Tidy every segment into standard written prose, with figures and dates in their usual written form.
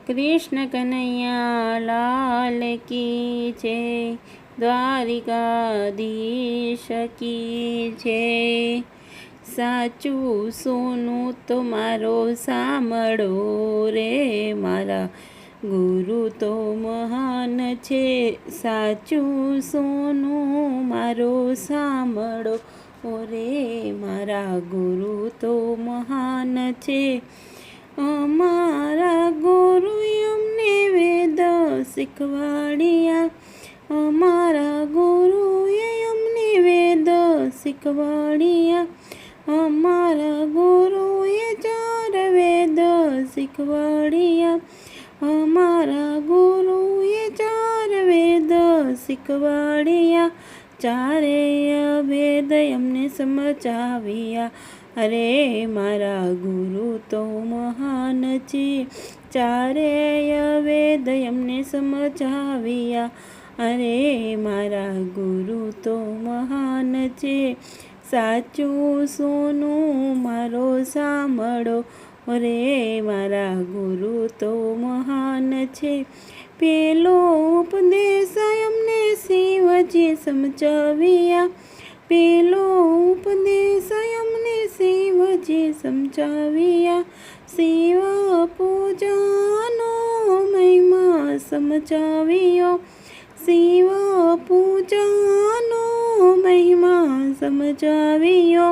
કૃષ્ણ કનૈયા લાલ કી જય, દ્વારિકાધીશ કી જય। સાચું સોનું તો મારો સાંભળો રે, મારા ગુરુ તો મહાન છે। સાચું સોનું મારો સાંભળો રે, મારા ગુરુ તો મહાન છે। અમારા ગુરુએ અમને વેદ શીખવાડ્યા, અમારા ગુરુએ અમને વેદ શીખવાડ્યા, અમારા ગુરુએ 4 વેદ શીખવાડ્યા, અમારા ગુરુએ 4 વેદ શીખવાડ્યા, 4 વેદ અમને સમજાવ્યા। અરે મારા ગુરુ તો મહાન છે, 4 વેદ અમને સમજાવ્યા। અરે મારા ગુરુ તો મહાન છે, સાચું સોનું મારો સાંભળો રે, મારા ગુરુ તો મહાન છે। પેલો ઉપદેશ અમને શિવજી સમજાવ્યા, પેલો ઉપદેશ અમને શિવજી સમજાવ્યા, શિવ પૂજાનો મહિમા સમજાવ્યો, શિવ પૂજાનો મહિમા સમજાવ્યો,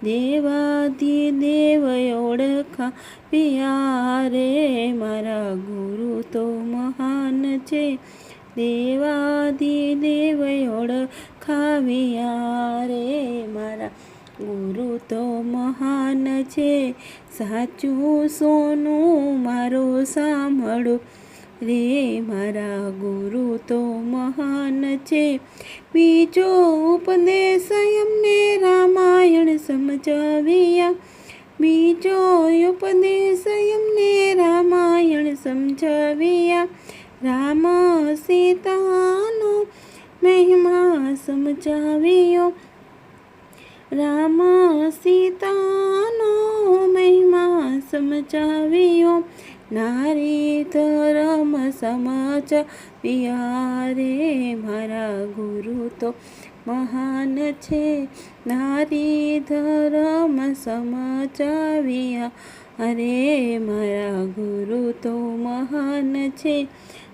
દેવાધિદેવ ઓળખાવ્યા રે, મારા ગુરુ તો મહાન છે, દેવાધિદેવ ઓળખાવ્યા રે, મારા ગુરુ તો મહાન છે। સાચું સોનું મારો સાંભળો રે, મારા ગુરુ તો મહાન છે। બીજો ઉપદેશ અમને રામાયણ સમજાવ્યા, બીજો ઉપદેશ અમને રામાયણ સમજાવ્યા, રામ સીતાનો મહિમા સમજાવ્યો, રામ સીતાનો મહિમા સમજાવ્યો, નારી ધર્મ સમજાવ્યા રે, મારા ગુરુ તો મહાન છે, નારી ધર્મ સમજાવ્યા। અરે મારા ગુરુ તો મહાન છે,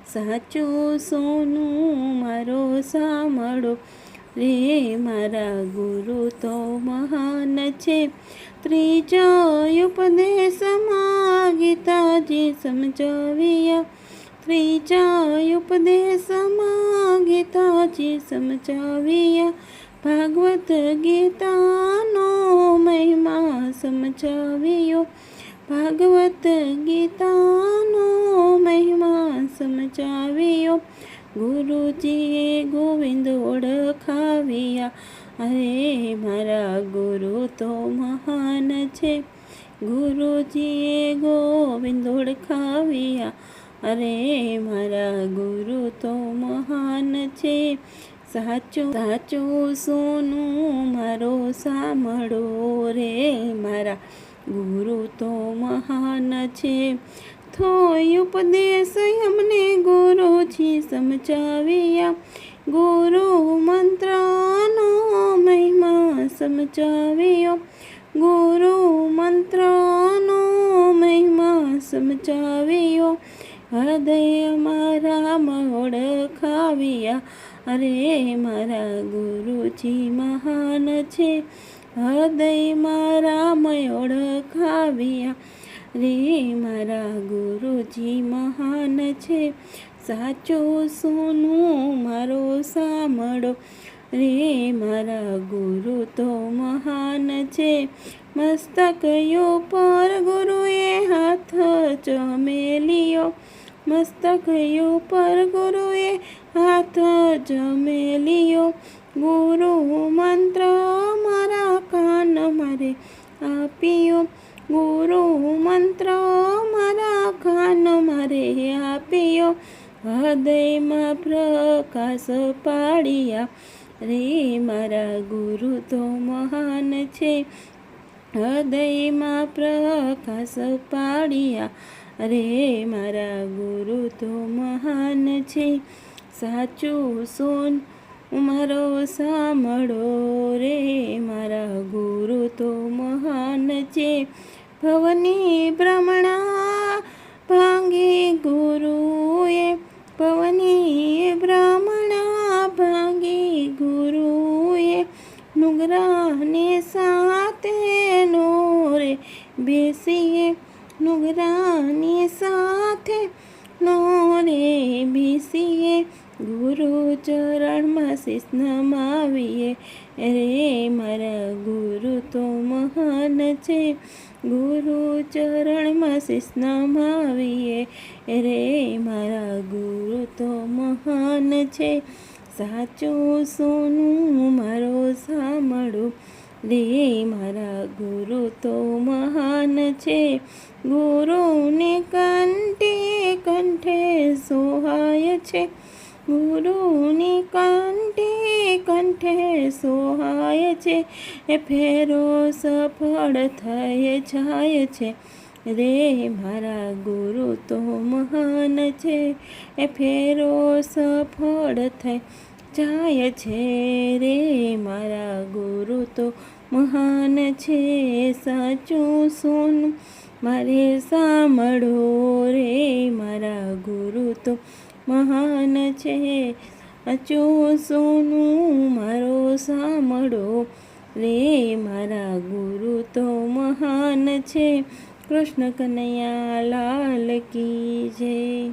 સાચું સોનું મારો સાંભળો રે, મારા ગુરુ તો મહાન છે। ત્રીજો ઉપદેશમાં ગીતાજી સમજાવ્યા, ત્રીજા ઉપદેશમાં ગીતાજી સમજાવ્યા, ભાગવત ગીતાનો મહિમા સમજાવ્યો, ભાગવત ગીતાનો મહિમા સમજાવ્યો, ગુરુજીએ ગોવિંદ ઓળખાવ્યા। અરે મારા ગુરુ તો મહાન છે, ગુરુજીએ ગોવિંદ ઓળખાવ્યા। અરે મારા ગુરુ તો મહાન છે, સાચું સોનું મારો સાંભળો રે, મારા ગુરુ તો મહાન છે। થોય ઉપદેશ અમને ગુરુજી સમજાવ્યા, ગુરુ મંત્રનો મહિમા સમજાવ્યો, ગુરુ મંત્રનો મહિમા સમજાવ્યો, હૃદયમાં રામ ઓળખાવ્યા। અરે મારા ગુરુજી મહાન છે, હૃદયમાં રામ ઓળખાવ્યા રે, મારા ગુરુજી મહાન છે, સાચું સોનું મારો સાંભળો રે, મારા ગુરુ તો મહાન છે। મસ્તક ઉપર ગુરુએ હાથ જમેલ્યો, મસ્તક ઉપર ગુરુએ હાથ જમેલ્યો, ગુરુ મંત્ર મારા કાન મારે આપ્યો, ગુરુ મંત્ર મારા કાન મારે આપ્યો, હૃદયમાં પ્રકાશ પાડ્યા રે, મારા ગુરુ તો મહાન છે, હૃદયમાં પ્રકાશ પાડ્યા। અરે મારા ગુરુ તો મહાન છે, સાચું સોન મારો સાંભળો રે, મારા ગુરુ તો મહાન છે. ભવની ભ્રમણા ભાંગી ગુરુએ, ભવની ભ્રમણા ભાંગી ગુરુએ, નુગરાની સાથે નો રે બેસીએ, નુગરાની સાથે નો રે બેસીએ, ગુરુ ચરણમાં શીશ નમાવીએ. રે મારા ગુરુ તો મહાન છે, ગુરુ ચરણમાં શીશ નમાવીએ. રે મારા ગુરુ તો મહાન છે, સાચું સોનું મારો સાંભળો રે, મારા ગુરુ તો મહાન છે. ગુરુને કંઠે કંઠે સોહાય છે, ગુરુને કંઠે કંઠે સોહાય છે, એ ફેરો સફળ થઈ જાય છે. રે મારા ગુરુ તો મહાન છે, એ ફેરો સફળ થઈ જાય છે. રે મારા ગુરુ તો મહાન છે, સાચું સોનું મારે સાંભળો રે, મારા ગુરુ તો મહાન છે, સાચું સોનું મારો સાંભળો રે, મારા ગુરુ તો મહાન છે. કૃષ્ણ કનૈયા લાલ કી જય.